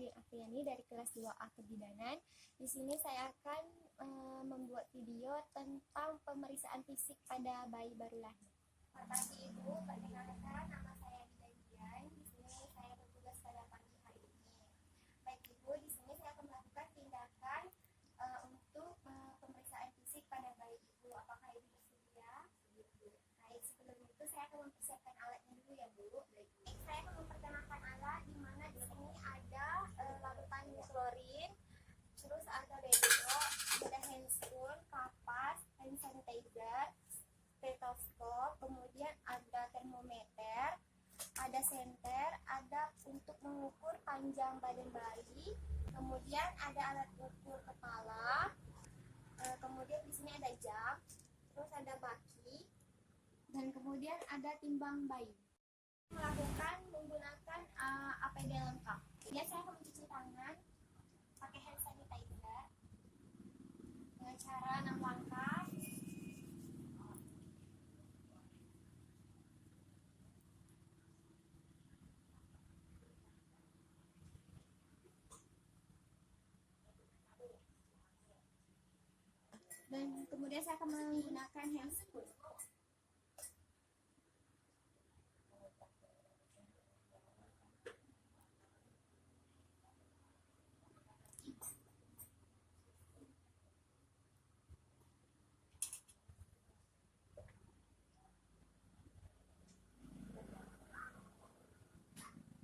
Airin Afriani dari kelas 2A Kebidanan. Di sini saya akan membuat video tentang pemeriksaan fisik pada bayi baru lahir. Selamat pagi Ibu, perkenalkan nama saya Dian. Di sini saya bertugas pada pagi hari ini. Baik Ibu, di sini saya akan melakukan tindakan untuk pemeriksaan fisik pada bayi Ibu. Apakah Ibu bersedia? Baik, sebelum itu saya akan mempersiapkan alatnya dulu ya Bu. Baik, saya akan memperkenalkan alat di mana di sini ada larutan klorin, terus ada bedrock, ada handscoon, kapas, hand sanitizer, stetoskop, kemudian ada termometer, ada senter, ada untuk mengukur panjang badan bayi, kemudian ada alat ukur kepala, kemudian di sini ada jam, terus ada baki, dan kemudian ada timbang bayi. Melakukan menggunakan APD lengkap. Kemudian saya akan mencuci tangan pakai hand sanitizer dengan cara 6 langkah. Dan kemudian saya akan menggunakan handscoon.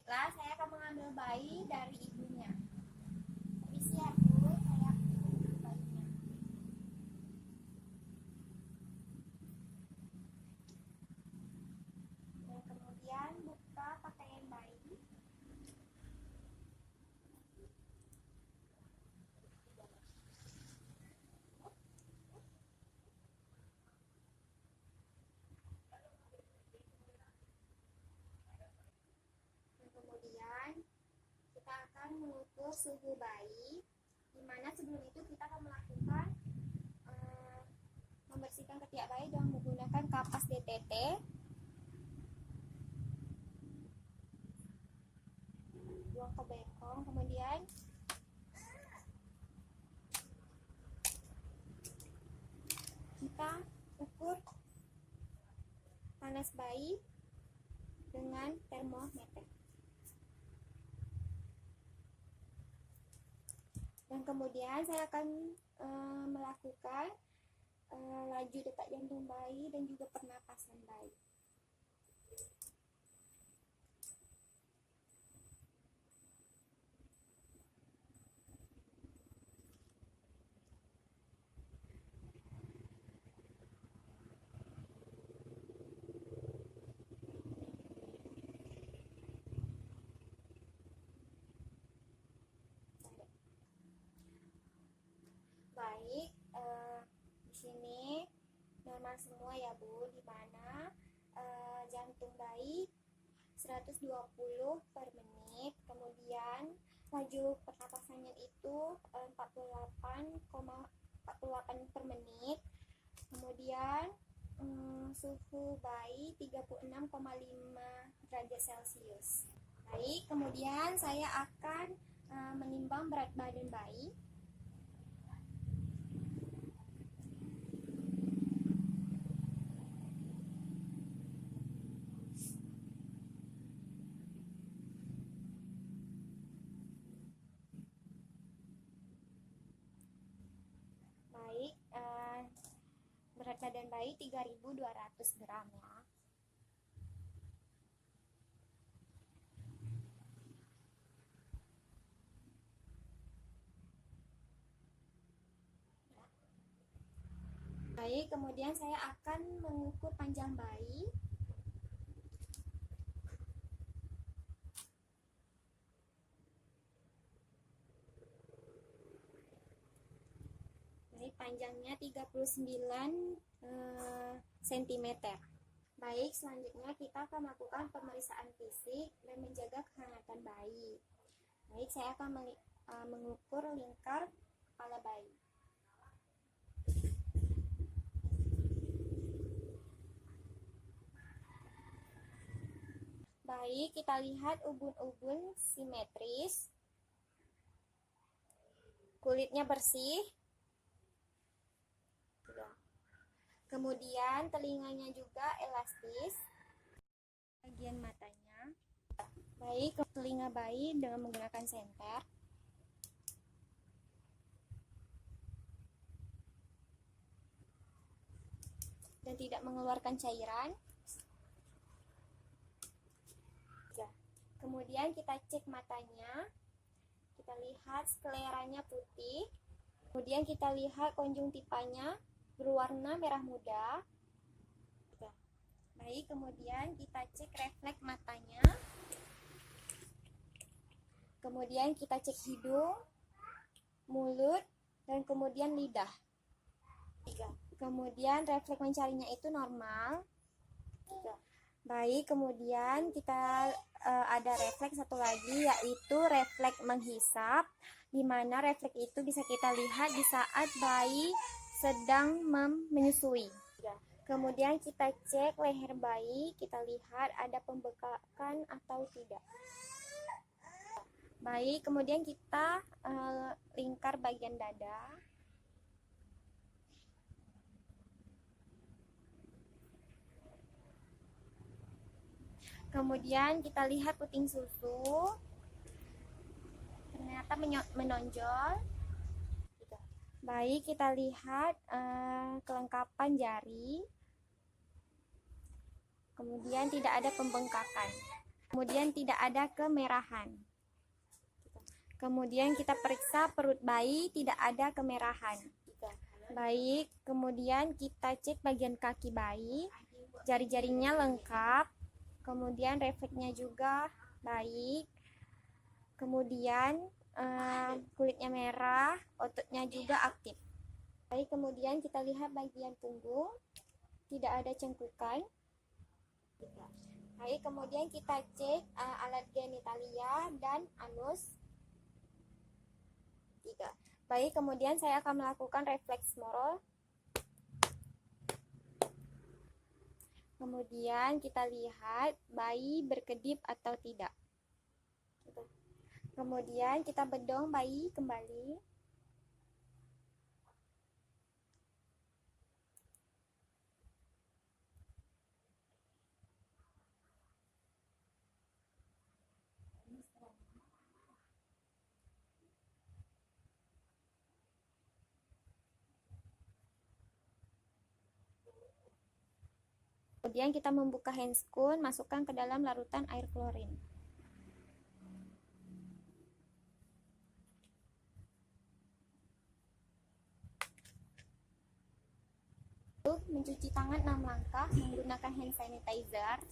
Setelah saya akan mengambil bayi dari ibunya. Permisi ya Bu, saya ambil bayinya. Dan kemudian buka pakaian bayi. Dan kemudian kita akan mengukur suhu bayi, di mana sebelum itu kita akan melakukan membersihkan ketiak bayi dengan menggunakan kapas DTT. Buang ke bengkong, kemudian kita ukur panas bayi dengan termometer. Dan kemudian saya akan melakukan laju detak jantung bayi dan juga pernapasan bayi. Baik, di sini normal semua ya Bu, di mana jantung bayi 120 per menit, kemudian laju pernapasannya itu 48,48 per menit, kemudian suhu bayi 36,5 derajat Celcius. Baik, kemudian saya akan menimbang berat badan bayi. Baik, berat badan bayi 3.200 gram ya. Baik, kemudian saya akan mengukur panjang bayi. Baik, panjangnya 39 cm. Baik, selanjutnya kita akan melakukan pemeriksaan fisik dan menjaga kehangatan bayi. Baik, saya akan mengukur lingkar kepala bayi. Baik, kita lihat ubun-ubun simetris. kulitnya bersih. Kemudian telinganya juga elastis. Bagian matanya. Baik, ke telinga bayi dengan menggunakan senter. Dan tidak mengeluarkan cairan. Kemudian kita cek matanya. Kita lihat skleranya putih. Kemudian kita lihat konjungtivanya berwarna merah muda. Baik, kemudian kita cek refleks matanya. Kemudian kita cek hidung, mulut, dan kemudian lidah. Kemudian refleks mencarinya itu normal. Baik, kemudian kita ada refleks satu lagi, yaitu refleks menghisap, di mana refleks itu bisa kita lihat di saat bayi sedang menyusui. Kemudian kita cek leher bayi, kita lihat ada pembekakan atau tidak. Baik, kemudian kita lingkar bagian dada. Kemudian kita lihat puting susu, ternyata menonjol. Baik, kita lihat kelengkapan jari. Kemudian tidak ada pembengkakan. Kemudian tidak ada kemerahan. Kemudian kita periksa perut bayi, tidak ada kemerahan. Baik, kemudian kita cek bagian kaki bayi. Jari-jarinya lengkap. Kemudian refleksnya juga baik. Kemudian kulitnya merah, ototnya juga aktif. Baik, kemudian kita lihat bagian punggung, tidak ada cengkukan. Baik, kemudian kita cek alat genitalia dan anus. Baik, kemudian saya akan melakukan refleks Morrow. Kemudian kita lihat bayi berkedip atau tidak. Kemudian kita bedong bayi kembali. Kemudian kita membuka handscoon, masukkan ke dalam larutan air klorin. Untuk mencuci tangan 6 langkah menggunakan hand sanitizer.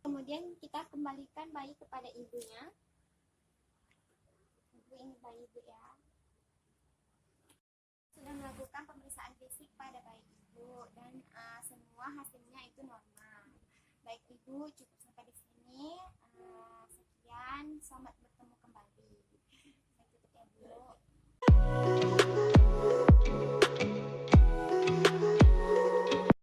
Kemudian kita kembalikan bayi kepada ibunya. Ini bayi ibu ya. Sudah melakukan pemeriksaan fisik pada bayi ibu dan semua hasilnya itu normal. Baik ibu, cukup sampai di sini. Sekian, selamat bertemu kembali. Saya tutup ya Bu.